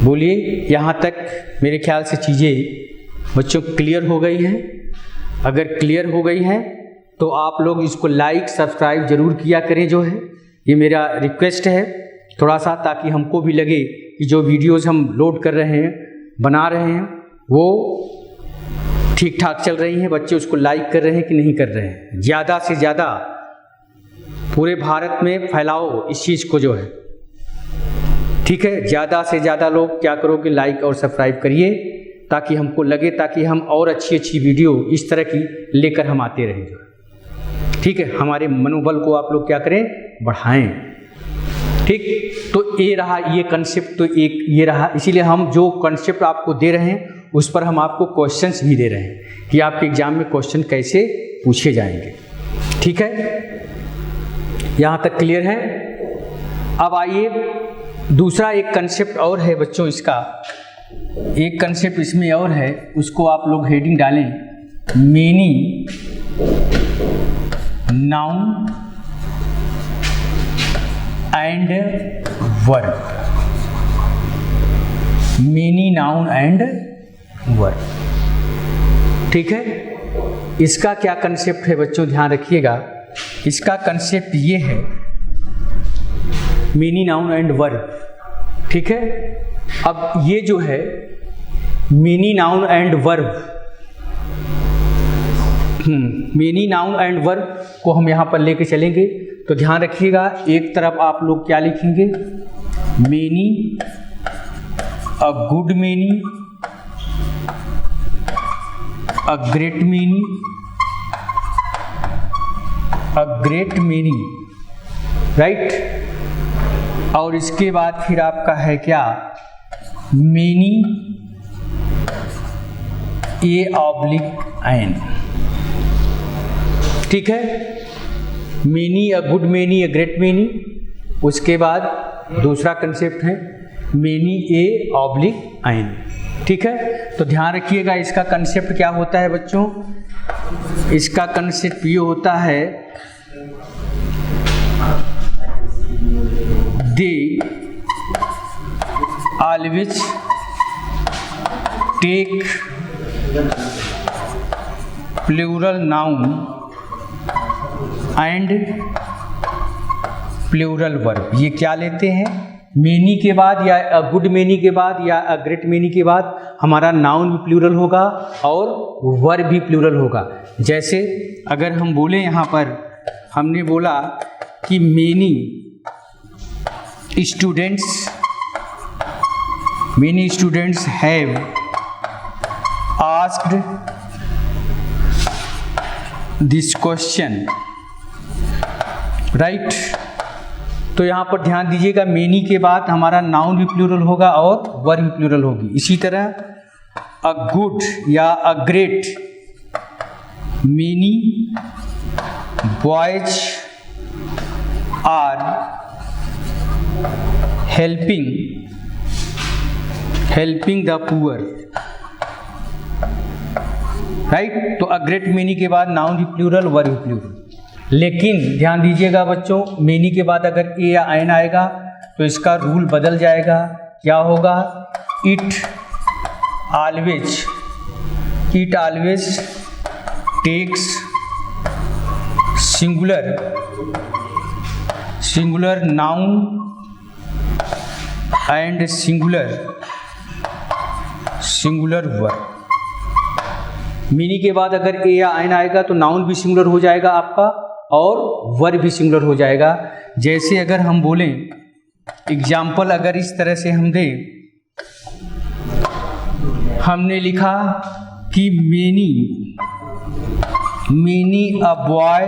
बोलिए, यहाँ तक मेरे ख्याल से चीज़ें बच्चों क्लियर हो गई हैं। अगर क्लियर हो गई हैं तो आप लोग इसको लाइक सब्सक्राइब जरूर किया करें, जो है ये मेरा रिक्वेस्ट है थोड़ा सा, ताकि हमको भी लगे कि जो वीडियोज़ हम लोड कर रहे हैं, बना रहे हैं, वो ठीक ठाक चल रही हैं, बच्चे उसको लाइक कर रहे हैं कि नहीं कर रहे हैं। ज़्यादा से ज़्यादा पूरे भारत में फैलाओ इस चीज़ को, जो है ठीक है। ज़्यादा से ज़्यादा लोग क्या करो कि लाइक और सब्सक्राइब करिए, ताकि हमको लगे, ताकि हम और अच्छी अच्छी वीडियो इस तरह की लेकर हम आते रहें, जो है ठीक है। हमारे मनोबल को आप लोग क्या करें, बढ़ाएं, ठीक। तो ये रहा ये कंसेप्ट, तो एक ये रहा, इसीलिए हम जो कंसेप्ट आपको दे रहे हैं उस पर हम आपको क्वेश्चंस भी दे रहे हैं कि आपके एग्जाम में क्वेश्चन कैसे पूछे जाएंगे। ठीक है, यहाँ तक क्लियर है। अब आइए दूसरा एक कंसेप्ट और है बच्चों, इसका एक कंसेप्ट इसमें और है, उसको आप लोग हेडिंग डालें, many noun and verb. Many noun and verb, ठीक है। इसका क्या कंसेप्ट है बच्चों, ध्यान रखिएगा। इसका कंसेप्ट ये है, मेनी नाउन एंड वर्ब, ठीक है। अब ये जो है many noun and verb, many noun and verb को हम यहाँ पर लेके चलेंगे। तो ध्यान रखिएगा, एक तरफ आप लोग क्या लिखेंगे, many, a good many, a great many, a great many, right. और इसके बाद फिर आपका है क्या, मेनी ए ऑब्लिक एन, ठीक है। Many, a good many, a great many. उसके बाद दूसरा कंसेप्ट है मेनी ए ऑब्लिक एन, ठीक है। तो ध्यान रखिएगा, इसका कंसेप्ट क्या होता है बच्चों, इसका कंसेप्ट ये होता है, they always take plural noun and plural verb. ये क्या लेते हैं, मेनी के बाद या अ गुड मेनी के बाद या अ ग्रेट मेनी के बाद हमारा नाउन भी प्लूरल होगा और वर्ब भी प्लूरल होगा। जैसे अगर हम बोले, यहाँ पर हमने बोला कि many students have asked this question, right. तो यहाँ पर ध्यान दीजिएगा, मेनी के बाद हमारा नाउन भी प्लूरल होगा और वर्ब भी प्लूरल होगी। इसी तरह अ गुड या a great many boys are helping the poor, right. तो अ ग्रेट मेनी के बाद नाउन भी प्लूरल, वर्ब भी प्लूरल। लेकिन ध्यान दीजिएगा बच्चों, मेनी के बाद अगर ए या एन आएगा तो इसका रूल बदल जाएगा। क्या होगा, it always takes singular noun and singular verb. Many के बाद अगर ए या एन आएगा तो नाउन भी सिंगुलर हो जाएगा आपका और वर्ब भी सिंगुलर हो जाएगा। जैसे अगर हम बोलें, एग्जाम्पल अगर इस तरह से हम दें, हमने लिखा कि many a boy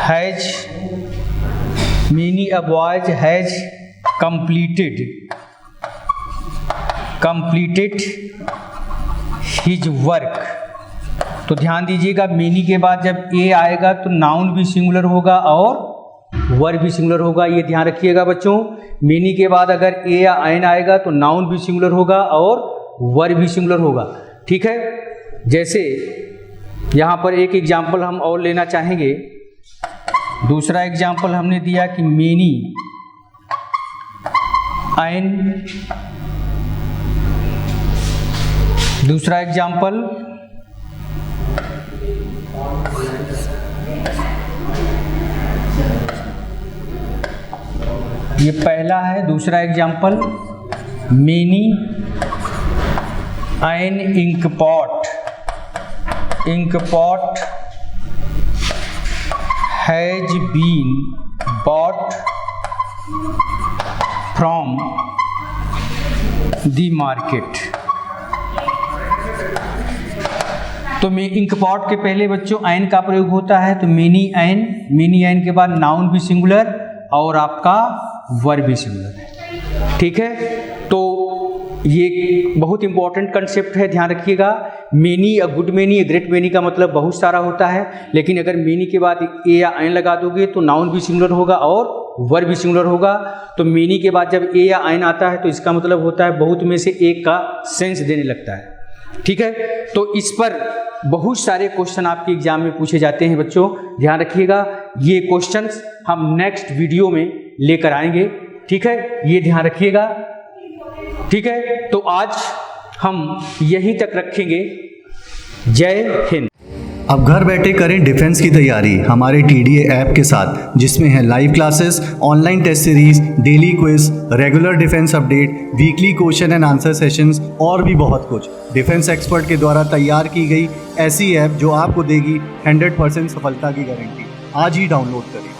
has completed his work। तो ध्यान दीजिएगा, मेनी के बाद जब ए आएगा तो नाउन भी सिंगुलर होगा और वर्ब भी सिंगुलर होगा। ये ध्यान रखिएगा बच्चों, मेनी के बाद अगर ए या एन आएगा तो नाउन भी सिंगुलर होगा और वर्ब भी सिंगुलर होगा, ठीक है। जैसे यहाँ पर एक एग्जाम्पल हम और लेना चाहेंगे। दूसरा एग्जाम्पल हमने दिया कि मेनी एन, दूसरा एग्जाम्पल ये पहला है। दूसरा example, many an ink pot has been bought from the market. तो इंक पॉट के पहले बच्चों एन का प्रयोग होता है, तो मेनी एन के बाद नाउन भी सिंगुलर और आपका वर्ब भी सिंगुलर है। ठीक है, तो ये बहुत इंपॉर्टेंट कंसेप्ट है, ध्यान रखिएगा। Many, a good many, a great many का मतलब बहुत सारा होता है, लेकिन अगर मेनी के बाद ए या एन लगा दोगे तो नाउन भी सिंगुलर होगा और वर्ब भी सिंगुलर होगा। तो मेनी के बाद जब ए या एन आता है तो इसका मतलब होता है बहुत में से एक का सेंस देने लगता है। ठीक है, तो इस पर बहुत सारे क्वेश्चन आपके एग्जाम में पूछे जाते हैं बच्चों, ध्यान रखिएगा। ये क्वेश्चंस हम नेक्स्ट वीडियो में लेकर आएंगे। ठीक है, ये ध्यान रखिएगा। ठीक है, तो आज हम यहीं तक रखेंगे। जय हिंद। अब घर बैठे करें डिफेंस की तैयारी हमारे TDA ऐप के साथ, जिसमें है live classes, online test series, daily quiz, regular defence update, weekly question and answer sessions और भी बहुत कुछ। डिफेंस एक्सपर्ट के द्वारा तैयार की गई ऐसी ऐप जो आपको देगी 100% सफलता की गारंटी। आज ही डाउनलोड करें।